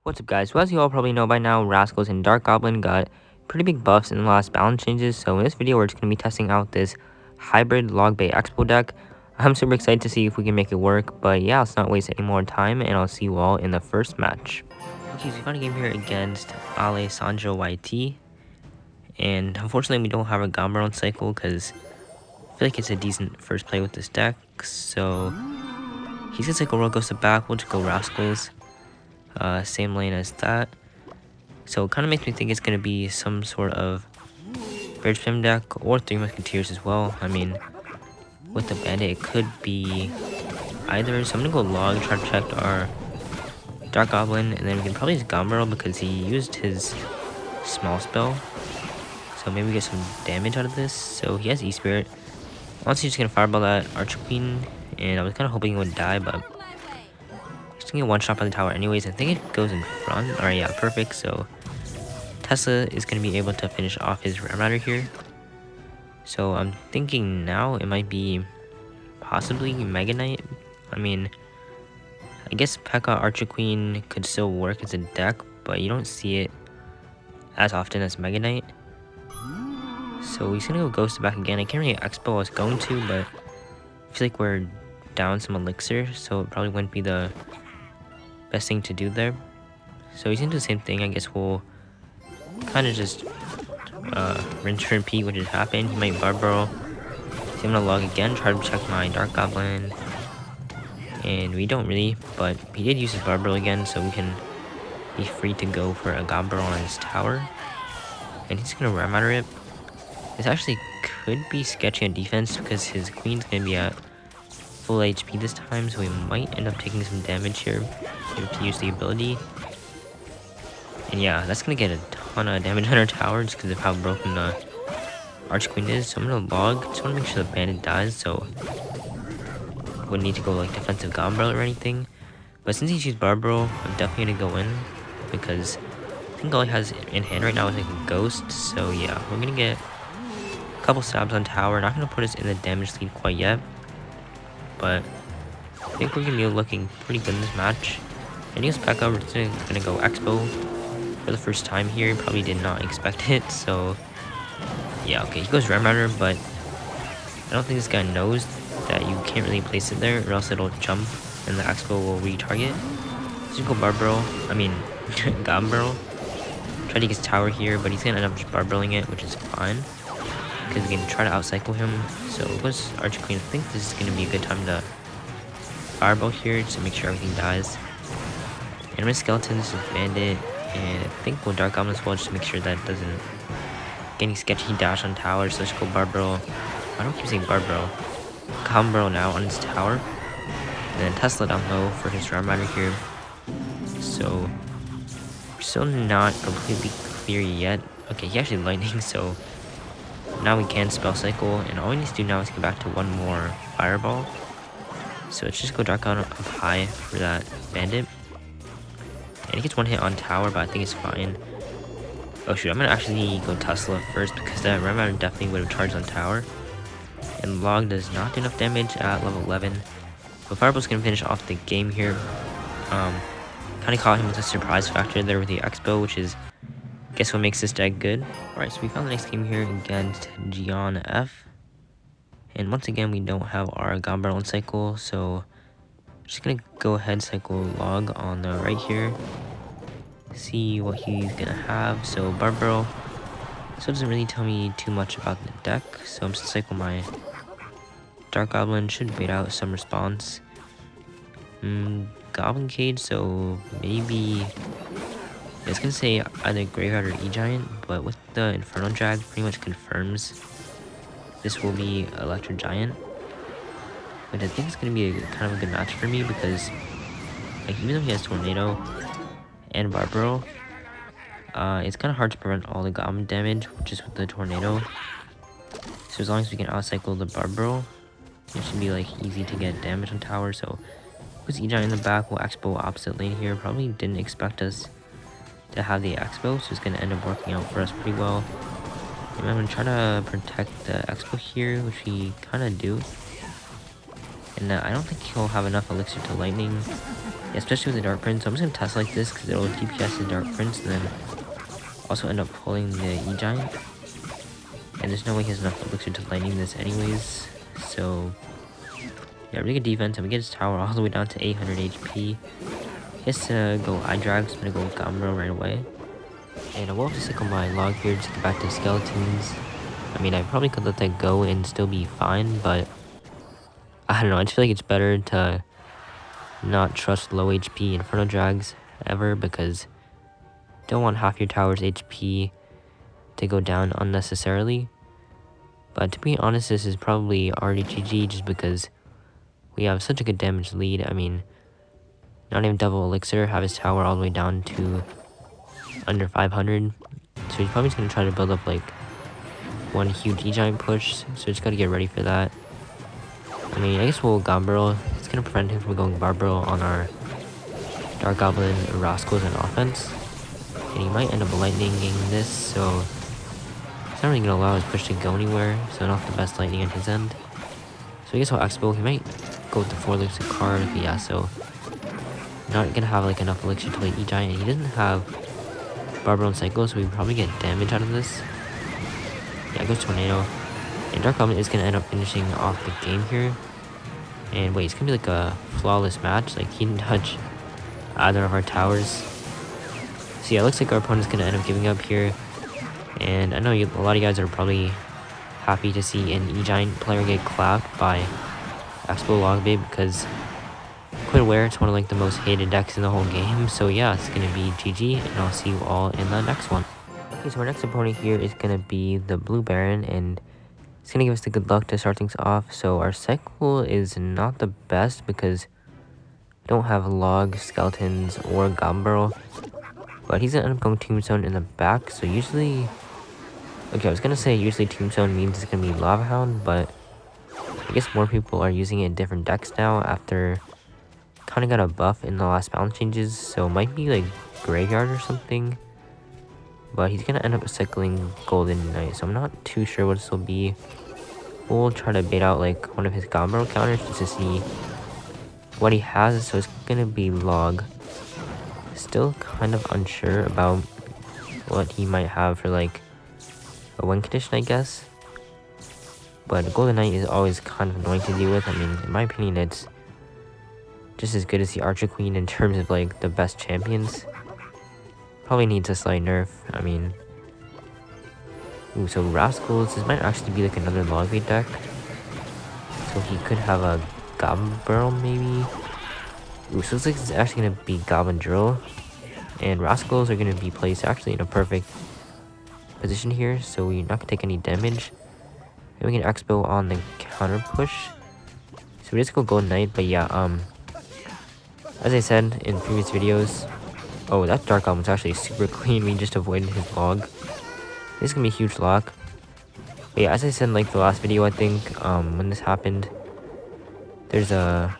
What's up guys, well as you all probably know by now, Rascals and Dark Goblin got pretty big buffs in the last balance changes, so in this video we're just going to be testing out this hybrid log bay Xbow deck. I'm super excited to see if we can make it work, but yeah, let's not waste any more time and I'll see you all in the first match. Okay, so we found a game here against Alessandro YT, and unfortunately we don't have a Gomber on cycle because I feel like it's a decent first play with this deck, so he's going to cycle Royal Ghost to back, we'll just go Rascals. Same lane as that. So it kind of makes me think it's going to be some sort of Bridge Spam deck or Three Musketeers as well. I mean, with the Bandit, it could be either. So I'm going to go Log, try to check our Dark Goblin, and then we can probably use Gombarrel because he used his small spell. So maybe we get some damage out of this. So he has E-Spirit. Honestly, just going to Fireball that Archqueen, and I was kind of hoping it would die, but just gonna get one shot by the tower anyways. I think it goes in front. Alright, yeah, perfect. So Tesla is gonna be able to finish off his Ram Rider here. So I'm thinking now it might be possibly Mega Knight. I mean, I guess P.E.K.K.A. Archer Queen could still work as a deck, but you don't see it as often as Mega Knight. So he's gonna go Ghost back again. I can't really Xbow I was going to, but I feel like we're down some elixir, so it probably wouldn't be the best thing to do there. So he's gonna do the same thing. I guess we'll kind of just rinse and repeat what just happened. He might Barbaro. So I'm gonna log again, try to check my Dark Goblin. And we don't really, but he did use his Barbaro again, so we can be free to go for a Gobbler on his tower. And he's gonna Ram Rider it. This actually could be sketchy on defense because his Queen's gonna be at full HP this time, so we might end up taking some damage here if he use the ability. And yeah, that's gonna get a ton of damage on our tower just because of how broken the Arch Queen is. So I'm gonna log. Just wanna make sure the bandit dies, so wouldn't need to go like defensive Gombrel or anything. But since he's used Barbaro, I'm definitely gonna go in because I think all he has in hand right now is like a ghost. So yeah, we're gonna get a couple stabs on tower. Not gonna put us in the damage lead quite yet, but I think we're gonna be looking pretty good in this match. And he's back up. We're just gonna go Xbow for the first time here. Probably did not expect it, so yeah, okay, he goes Ram Rider, but I don't think this guy knows that you can't really place it there or else it'll jump and the Xbow will retarget. So you go Barbaro, Gombarrel. Try to get his tower here, but he's gonna end up just Barbarelling it, which is fine because we can try to outcycle him. So it goes Archer Queen. I think this is gonna be a good time to Fireball here just to make sure everything dies. And my Skeletons is Bandit, and I think we'll Dark Goblin as well just to make sure that doesn't get any sketchy dash on tower. So let's go Barbaro. I don't keep saying Barbaro. Gombarrel now on his tower. And then Tesla down low for his Ram Rider here. So we're still not completely clear yet. Okay, he actually lightning, so now we can spell cycle, and all we need to do now is get back to one more fireball. So let's just go Dark Goblin up high for that bandit. And he gets one hit on tower, but I think it's fine. Oh shoot, I'm gonna actually go Tesla first because that Ram Rider definitely would have charged on tower. And Log does not do enough damage at level 11. But Fireball's gonna finish off the game here. Kind of caught him with a surprise factor there with the Xbow, which is, I guess, what makes this deck good. Alright, so we found the next game here against Gian F. And once again, we don't have our Gombarrel on cycle, so I'm just gonna go ahead cycle Log on the right here. See what he's gonna have. So Barbaro. So it doesn't really tell me too much about the deck, so I'm just gonna cycle my Dark Goblin. Should wait out some response. Goblin Cage, so maybe it's gonna say either Graveyard or E-Giant, but with the Inferno Drag pretty much confirms this will be Electro Giant. But I think it's gonna be a kind of a good match for me because, like, even though he has Tornado and Barbaro, it's kind of hard to prevent all the Goblin damage just with the Tornado. So as long as we can outcycle the Barbaro, it should be like easy to get damage on tower. So with E-Giant in the back, we'll Xbow opposite lane here. Probably didn't expect us to have the Xbow, so it's gonna end up working out for us pretty well. And I'm gonna try to protect the Xbow here, which we kind of do. And and I don't think he'll have enough elixir to lightning, especially with the Dark Prince. So I'm just gonna test like this because it'll DPS the Dark Prince and then also end up pulling the E-Giant. And there's no way he has enough elixir to lightning this anyways. So yeah, really good defense, and we get his tower all the way down to 800 HP. He has to go iDrag, so I'm gonna go Gambro right away. And I will have to cycle my log here to get back to skeletons. I mean, I probably could let that go and still be fine, but I don't know, I just feel like it's better to not trust low HP Inferno Drags ever, because you don't want half your tower's HP to go down unnecessarily. But to be honest, this is probably already GG just because we have such a good damage lead. I mean, not even double elixir, have his tower all the way down to under 500. So he's probably just going to try to build up like one huge E-Giant push, so just gotta get ready for that. I mean, I guess we'll Gambro. It's gonna prevent him from going Barbaro on our Dark Goblin Rascals in offense. And he might end up lightninging this, so it's not really gonna allow his push to go anywhere, so not the best lightning at his end. So I guess I'll Xbow. He might go with the 4 elixir card, but yeah, so not gonna have like enough elixir to light E-Giant. He doesn't have Barbaro and Cycle, so we probably get damage out of this. Yeah, it goes Tornado. And Dark Goblin is going to end up finishing off the game here. And wait, it's going to be like a flawless match. Like, he didn't touch either of our towers. So yeah, it looks like our opponent's going to end up giving up here. And I know a lot of you guys are probably happy to see an E-Giant player get clapped by Xbow Logbait, because quite aware it's one of like the most hated decks in the whole game. So yeah, it's going to be GG, and I'll see you all in the next one. Okay, so our next opponent here is going to be the Blue Baron, and it's going to give us the good luck to start things off. So our cycle is not the best because we don't have log, skeletons, or Gambro. But he's going to end up going Tombstone in the back. So usually, okay, I was going to say usually Tombstone means it's going to be Lava Hound, but I guess more people are using it in different decks now after kind of got a buff in the last balance changes. So it might be like Graveyard or something. But he's going to end up cycling Golden Knight, so I'm not too sure what this will be. We'll try to bait out like one of his Gambro counters just to see what he has. So it's going to be Log. Still kind of unsure about what he might have for like a win condition, I guess. But Golden Knight is always kind of annoying to deal with. I mean, in my opinion, it's just as good as the Archer Queen in terms of like the best champions. Probably needs a slight nerf. I mean, ooh, so Rascals, this might actually be like another Logbait deck. So he could have a Goblin Burrow maybe. Ooh, so it's like it's actually gonna be Goblin Drill, and Rascals are gonna be placed actually in a perfect position here, so we're not gonna take any damage. And we can Xbow on the counter push. So we just go Golden Knight, but yeah, as I said in previous videos. Oh, that Dark Goblin's actually super clean. We just avoided his log. This is gonna be a huge lock. But yeah, as I said in like the last video, I think, when this happened, there's a...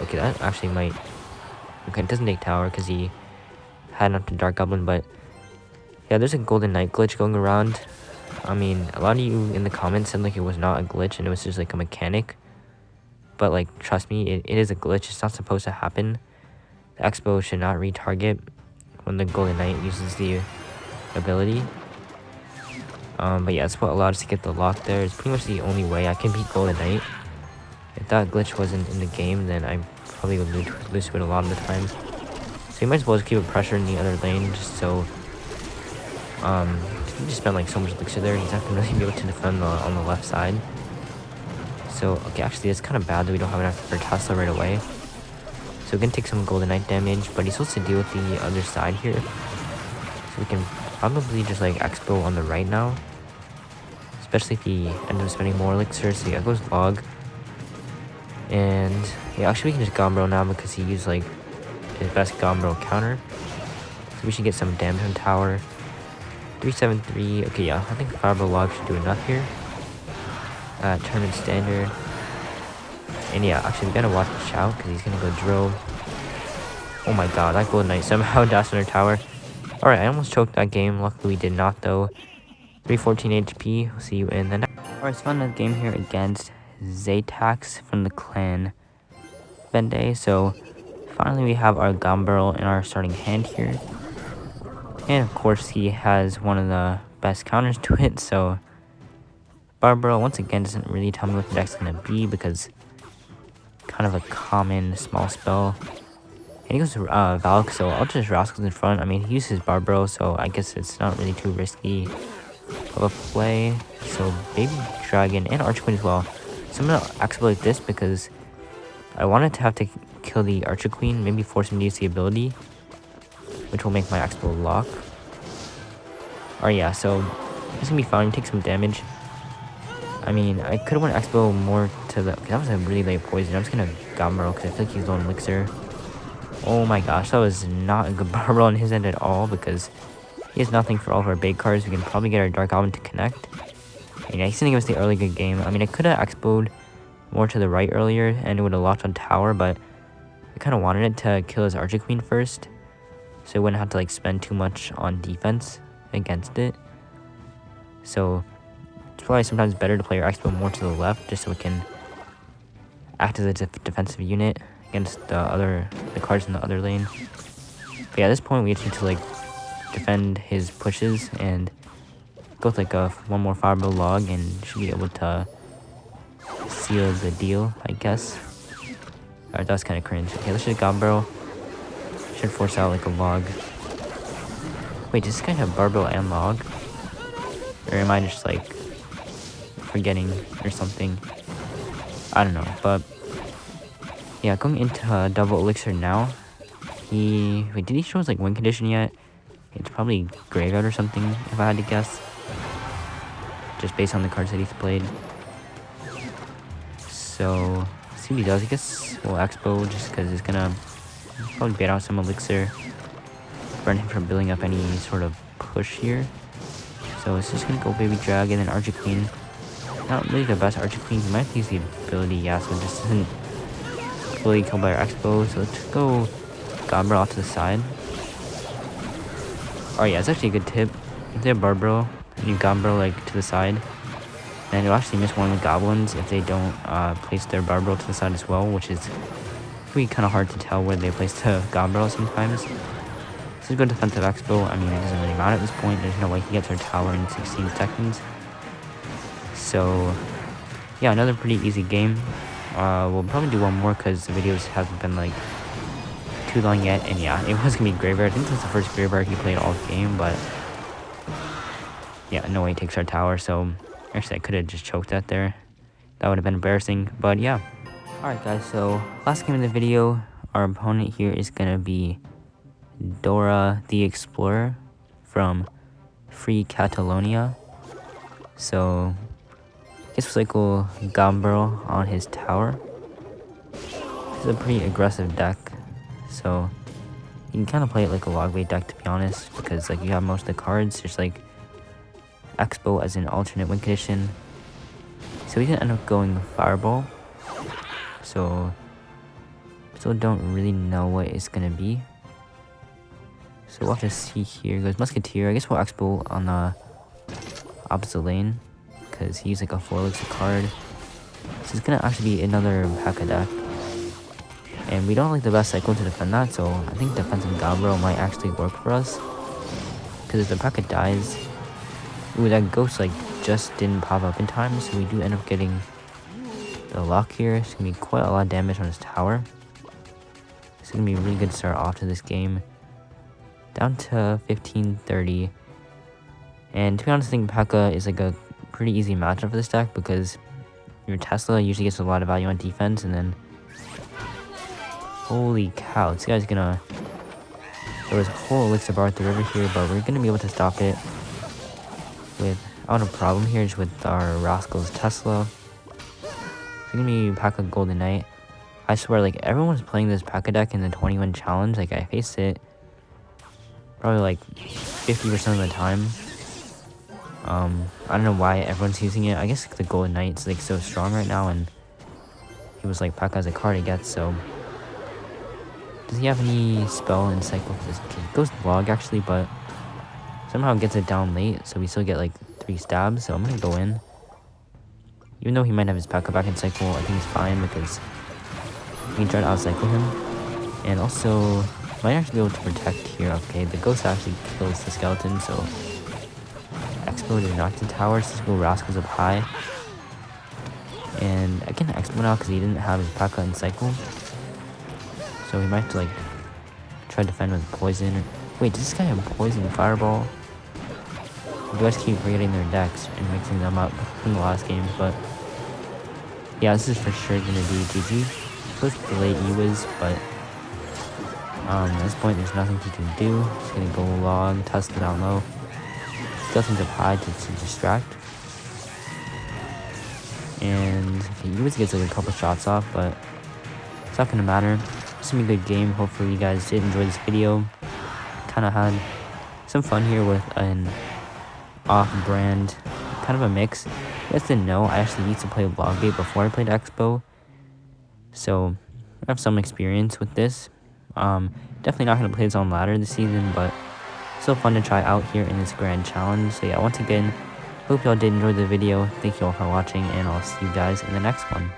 Okay, that actually might... Okay, it doesn't take tower because he had enough to Dark Goblin, but... Yeah, there's a Golden Knight glitch going around. I mean, a lot of you in the comments said like it was not a glitch and it was just like a mechanic. But like, trust me, it is a glitch. It's not supposed to happen. The Xbow should not retarget when the Golden Knight uses the ability. But yeah, that's what allowed us to get the lock there. It's pretty much the only way I can beat Golden Knight. If that glitch wasn't in the game, then I probably would lose to it a lot of the time. So you might as well just keep a pressure in the other lane, just so... he just spent like so much elixir there, he's not going to really be able to defend on the left side. So, okay, actually it's kind of bad that we don't have enough for Tesla right away. So we can take some Golden Knight damage, but he's supposed to deal with the other side here. So we can probably just like Xbow on the right now. Especially if he ends up spending more elixir. So yeah, goes Log. And yeah, actually we can just Gambro now because he used like his best Gambro counter. So we should get some damage on tower. 373. Okay, yeah, I think Fireball Log should do enough here. Tournament standard. And yeah, actually we gotta watch the Shout because he's gonna go Drill. Oh my god, that Golden Knight somehow dashed on our tower. Alright, I almost choked that game. Luckily we did not though. 314 HP. We'll see you in the next. Alright, it's fun game here against Zaytax from the clan Vende. So finally we have our Gambaro in our starting hand here. And of course he has one of the best counters to it, so Barbaro once again doesn't really tell me what the deck's gonna be because kind of a common small spell. And he goes Valk, so I'll just Rascals in front. I mean, he uses Barbaro, so I guess it's not really too risky of a play. So Baby Dragon and Archqueen as well. So I'm gonna exploit this because I wanted to have to kill the Archqueen, maybe force him to use the ability, which will make my Expo lock. Or yeah, so it's gonna be fine. Take some damage. I mean, I could have went Expo more to the... That was a really late poison. I'm just gonna Gambaro because I feel like he's low on Elixir. Oh my gosh, that was not a good Barbaro on his end at all because he has nothing for all of our big cards. We can probably get our Dark Goblin to connect. And yeah, he's gonna give us the early good game. I mean, I could have Expo'd more to the right earlier and it would have locked on tower, but I kind of wanted it to kill his Archqueen first, so I wouldn't have to like spend too much on defense against it. So it's probably sometimes better to play your Expo more to the left just so it can act as a defensive unit against the cards in the other lane. But yeah, at this point we just need to like defend his pushes and go with like one more Fireball log and should be able to seal the deal, I guess. Alright, that was kind of cringe. Okay, let's just Gambaro. Should force out like a log. Wait, does this guy have Barbell and log? Or am I just like forgetting or something? I don't know, but yeah, going into double elixir now. Wait, did he show us like win condition yet? It's probably graveyard or something if I had to guess, just based on the cards that he's played. So let's see what he does. I guess we'll Expo just because it's gonna probably bait out some elixir, prevent him from building up any sort of push here. So it's just gonna go Baby Dragon and Archqueen. Not really the best Archqueen. He might use the ability, yeah, so it just isn't fully killed by our Expo. So let's go Gambaro off to the side. Oh yeah, it's actually a good tip. If they have Barbaro and you Gambaro like to the side, then you'll actually miss one of the goblins if they don't place their Barbaro to the side as well, which is really kind of hard to tell where they place the Gambaro sometimes. This is a good defensive Expo. I mean, it doesn't really matter at this point. There's no way he gets our tower in 16 seconds. So yeah, another pretty easy game. We'll probably do one more because the videos haven't been like too long yet. And yeah, it was gonna be graveyard. I think this is the first graveyard he played all game, but yeah, no way he takes our tower. So actually I could have just choked that there. That would have been embarrassing, but yeah. Alright guys, so last game in the video, our opponent here is gonna be Dora the Explorer from Free Catalonia. So I guess we'll cycle Gambaro on his tower. This is a pretty aggressive deck, so you can kind of play it like a log bait deck, to be honest, because like you have most of the cards. There's like Expo as an alternate win condition, so we can end up going Fireball. So still don't really know what it's gonna be. So we'll have to see here. Goes Musketeer. I guess we'll Expo on the opposite lane because he used like a 4 elixir card. So it's gonna actually be another P.E.K.K.A deck, and we don't like the best cycle to defend that. So I think defensive Gambaro might actually work for us, because if the P.E.K.K.A dies, ooh, that ghost like just didn't pop up in time, so we do end up getting the lock here. It's gonna be quite a lot of damage on his tower. It's gonna be a really good start off to this game. Down to 15-30. And to be honest, I think P.E.K.K.A is like a pretty easy matchup for this deck because your Tesla usually gets a lot of value on defense, and then holy cow, this guy's gonna... There was a whole elixir bar at the river here, but we're gonna be able to stop it without a problem here, just with our Rascal's Tesla. It's gonna be P.E.K.K.A Golden Knight. I swear, like, everyone's playing this P.E.K.K.A deck in the 21 challenge. Like, I faced it probably like 50% of the time. I don't know why everyone's using it. I guess the Golden Knight's like so strong right now, and he was like P.E.K.K.A as a card he gets. So does he have any spell and cycle for this? He goes log actually, but somehow gets it down late, so we still get like 3 stabs. So I'm gonna go in. Even though he might have his P.E.K.K.A back in cycle, I think it's fine because we can try to outcycle him. And also, might actually be able to protect here. Okay, the ghost actually kills the skeleton, so Xbow did knock the tower, so let's go Rascals up high. And I can Xbow now because he didn't have his P.E.K.K.A in cycle. So he might have to like try to defend with poison. Wait, does this guy have poison fireball? You guys keep forgetting their decks and mixing them up in the last games, but yeah, this is for sure gonna be GG. Supposed to delay E-Wiz, but at this point there's nothing he can do. He's gonna go log, test it down low. Skeleton's up high to distract. And E-Wiz gets like a couple shots off, but it's not gonna matter. It's gonna be a good game. Hopefully you guys did enjoy this video. Kinda had some fun here with an off-brand, kind of a mix. You guys didn't know, I actually used to play Logbait before I played Xbow, so I have some experience with this. Definitely not going to play this on ladder this season, but still fun to try out here in this grand challenge. So yeah, once again, hope y'all did enjoy the video. Thank you all for watching, and I'll see you guys in the next one.